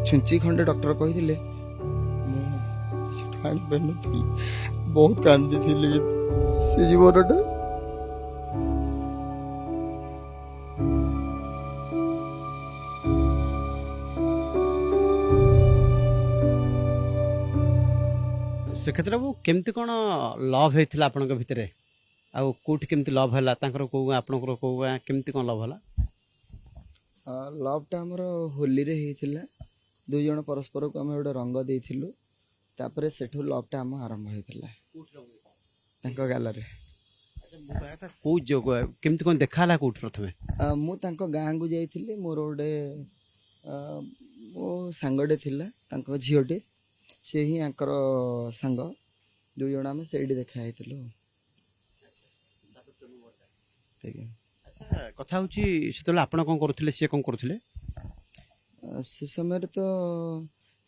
छुंची खंडे डॉक्टर कही आनी बहुत कांदी से जीवनटा श्रीक्षेत्र बाबू केमती कौन लव होता आपण भितर आउ कौटी केमती लव है कौ आपणकर कौ केमती कौन लव है लवटा आमर होली रे होता दुई जन परस्पर को आम गोटे रंग देलु तापर सेठू लवटा आम आरंभ होता गाल केमती कौन देखा कौट प्रथम मुझे गाँ को जाइली मोर गोटे मो सांगटे थिला झीटे से ही आंकर सांग दुई जन आम से देखाई कथा हूँ से आप कौन सी कौन करुले से समय तो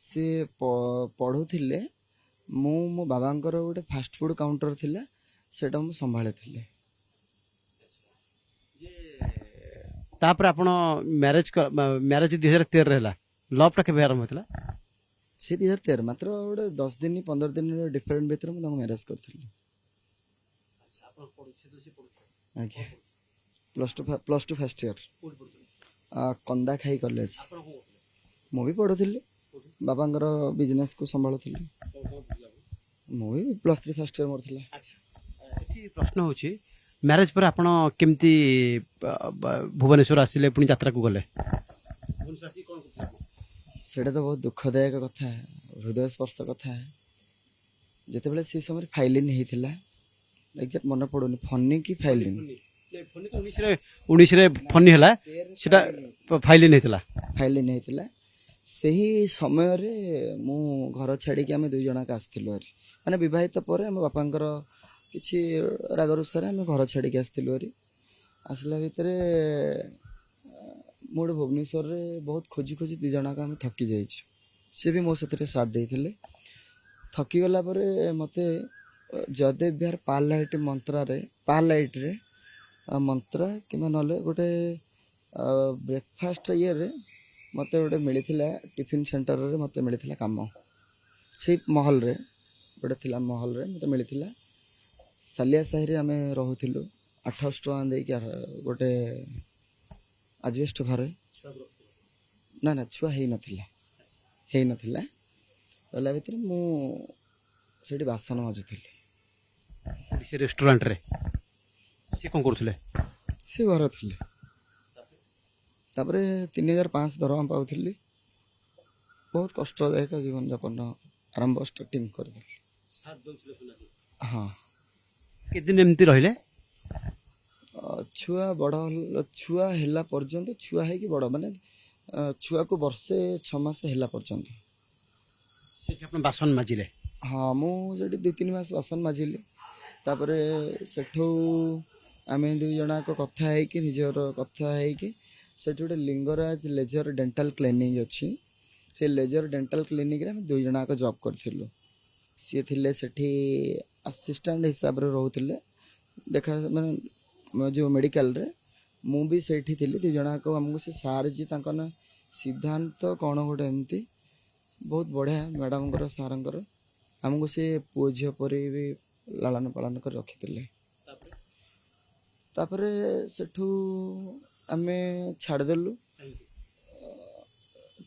सी पढ़ुले मो बाबांकर गोटे फास्ट फूड काउंटर थिला सेटा मु संभाले थिले तापर आपण मैरिज मैरिज 2013 रहला लवटा के आरंभ होता से 2013 मात्र गोटे 10 दिन 15 दिन डिफरेंट भीतर मुझे मैरेज करी आज्ञा प्लस टू फर्स्ट ईयर कंदा खाई कॉलेज मुझे पढ़ुली बाबांकर बिजनेस को संभालुली मुझे प्लस 3 फर्स्ट ईयर मोर प्रश्न हूँ मैरिज पर आपण केमती भुवनेश्वर आसिले पुणी यात्रा को गले सेटा तो बहुत दुखदायक कथा हृदय स्पर्श कथा जिते बड़े से समय फाइलिन होता एक्जाक्ट मन पड़ूनी फनी कि फाइलिन 19 फनी है फाइलिन होता फाइलिन होता से ही समय रे मु घर छाड़ी आम दुई जन आसलु माने बहित पर आम बापांकर किसी राग रुषार आम घर छाड़ी आसलु आसला भितर मुझे भुवनेश्वर रे बहुत खोजी खोजी दी जन आम थकी जाइए सी भी मो साथ साथ देते थकी गला मते जयदेव विहार पाल लाइट मंत्रा रे पाल लाइट रे मंत्रा कि ना गोटे ब्रेकफास्ट ये मत गोटे मिलता टिफिन सेंटर रे मत मिलता कम से महल रे गोटे थिला महल रे मत मिलता सालिया साहि आम रोलु 800 टଙ୍କା देकी गोटे आजबेस्ट घरे ना ना छुआ है नथिला रहा भितर मुझे बासन मजुली से रेस्टोरेंट रे से कौन करुले सी घर थे तापर 3500 दरमा पाऊली बहुत कष्टदायक जीवन यापन आरंभ स्टार्टिंग कर हाँ के दिन एमती रहिले छुआ बड़ छुआ है पर्यंत छुआ है कि बड़ माने छुआ को वर्षे 6 मास है पर्यंत बासन माजिले हाँ मुझे 2-3 मास बासन माजिली तापर सेठू आम दुई जन कथा है कि निजर कथा है कि सेठी गोटे लिंगराज लेजर डेंटाल क्लिनिक अच्छी से लेजर डेंटाल क्लिनिक रे दुई जन जॉब करूँ सी थे सेठी असिस्टेंट हिसाब से रोते देखा मैंने जो मेडिकल रे मु भी सेठी थी दुई जन आमको से सार जी ना सिद्धांत कौन गोटे एमती बहुत बढ़िया मैडम सार आमको से पुओ झील पर भी लालन पालन कर रखी तापर सेठू आम छाड़देलु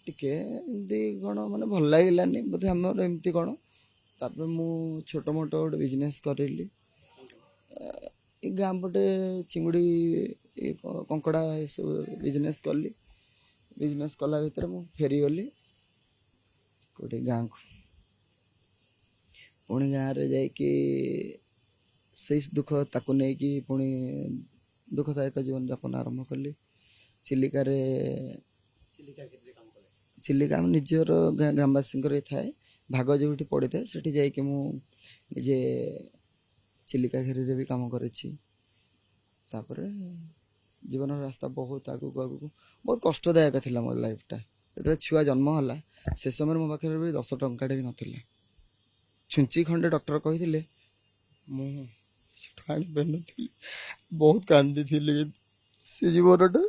टिके एमती कौन माने भल लगे बोधे आमर एमती कौन तापर मु छोट मोट गोटे बिजनेस करेली गाँ पटे चिंगुड़ी कंकड़ा सब बिजनेस कली बिजनेस कला भितर मु फेरीगली गोटे गाँ को पुणी गाँव रे जाइकी से दुख ताकू नहीं कि पुणी दुखदायक जीवन यापन आरंभ कली चिलिका चिलिका आम निजर ग्रामवासी थाए भाग जो पड़ी था से जाइए मुझे चिलिका घेरी रे भी काम करेछि तापर जीवन रास्ता बहुत आगू आगू बहुत कष्टदायक थिला मोर लाइफटा जो छुआ जन्म होला से समय मो पाखे भी 10 टंकाटे भी नथिला छुंची खंडे डॉक्टर कही बहुत कांदी से जीवनटा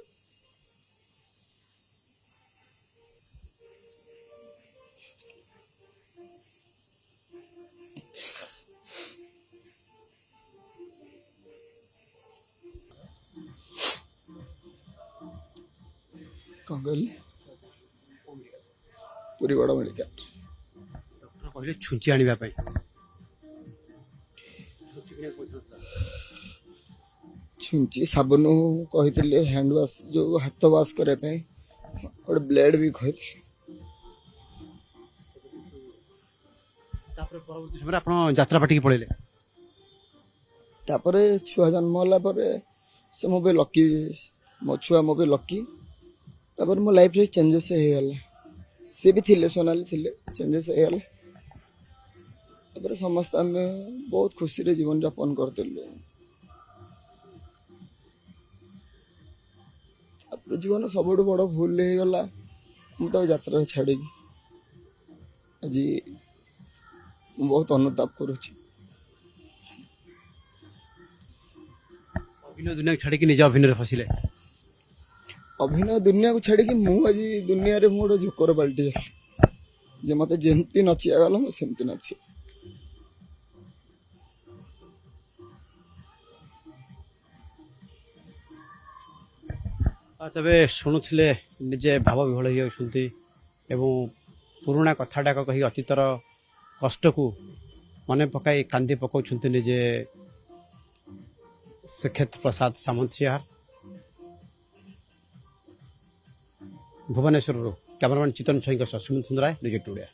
କ'ଣ କହିଲେ ପୁରୀ ବଡ଼ ମେଡ଼ିକାଲ। ଡକ୍ଟର କହିଲେ ଛୁଞ୍ଚି ଆଣିବା ପାଇଁ। ଛୁଞ୍ଚି କିଣିବାକୁ ପଇସା ନଥିଲା। ଛୁଞ୍ଚି ସାବୁନ କହିଥିଲେ, ହ୍ୟାଣ୍ଡ ୱାସ୍ ଯେଉଁ ହାତ ୱାସ୍ କରିବା ପାଇଁ ଗୋଟେ ବ୍ଲେଡ୍ ବି କହିଥିଲେ। ତାପରେ ପରବର୍ତ୍ତୀ ସମୟରେ ଆପଣ ଯାତ୍ରା ପାଟିକି ପଳେଇଲେ। ତାପରେ ଛୁଆ ଜନ୍ମ ହେଲା ପରେ ସେ ମୋ ପାଇଁ ଲକି, ମୋ ଛୁଆ ମୋ ପାଇଁ ଲକି। ତାପରେ ମୋ ଲାଇଫରେ ଚେଞ୍ଜେସ୍ ହେଇଗଲା। ସିଏ ବି ଥିଲେ, ସୋନାଲି ଥିଲେ, ଚେଞ୍ଜେସ୍ ହେଇଗଲା। ତାପରେ ସମସ୍ତେ ଆମେ ବହୁତ ଖୁସିରେ ଜୀବନଯାପନ କରିଥିଲୁ। ତାପରେ ଜୀବନ ସବୁଠୁ ବଡ଼ ଭୁଲ ହେଇଗଲା, ମୁଁ ତାକୁ ଯାତ୍ରାରେ ଛାଡ଼ିକି। ଆଜି ମୁଁ ବହୁତ ଅନୁତାପ କରୁଛି। ଅଭିନୟ ଦୁନିଆକୁ ଛାଡ଼ିକି ନିଜ ଅଭିନୟରେ ଫସିଲେ। ଅଭିନୟ ଦୁନିଆକୁ ଛାଡ଼ିକି ମୁଁ ଆଜି ଦୁନିଆରେ ମୁଁ ଗୋଟେ ଜୋକର ପାଲଟିଗଲି। ଯେ ମୋତେ ଯେମିତି ନଚିଆ ଗଲା ମୁଁ ସେମିତି ନଛି। ତେବେ ଶୁଣୁଥିଲେ ନିଜେ ଭାବ ବିହ୍ୱଳ ହେଇଯାଉଛନ୍ତି ଏବଂ ପୁରୁଣା କଥାଟାକ କହି ଅତୀତର କଷ୍ଟକୁ ମନେ ପକାଇ କାନ୍ଦି ପକାଉଛନ୍ତି ନିଜେ ଶିକ୍ଷେତ ପ୍ରସାଦ ସାମନ୍ତସିଂହାର। ଭୁବନେଶ୍ୱରରୁ କ୍ୟାମେରାମ୍ୟାନ୍ ଚିତ୍ତନ ସ୍ୱାଇଁଙ୍କ ସହ ସୁମନ୍ତ ସୁନ୍ଦରାୟ, ନିଜ ଟୁଡେ।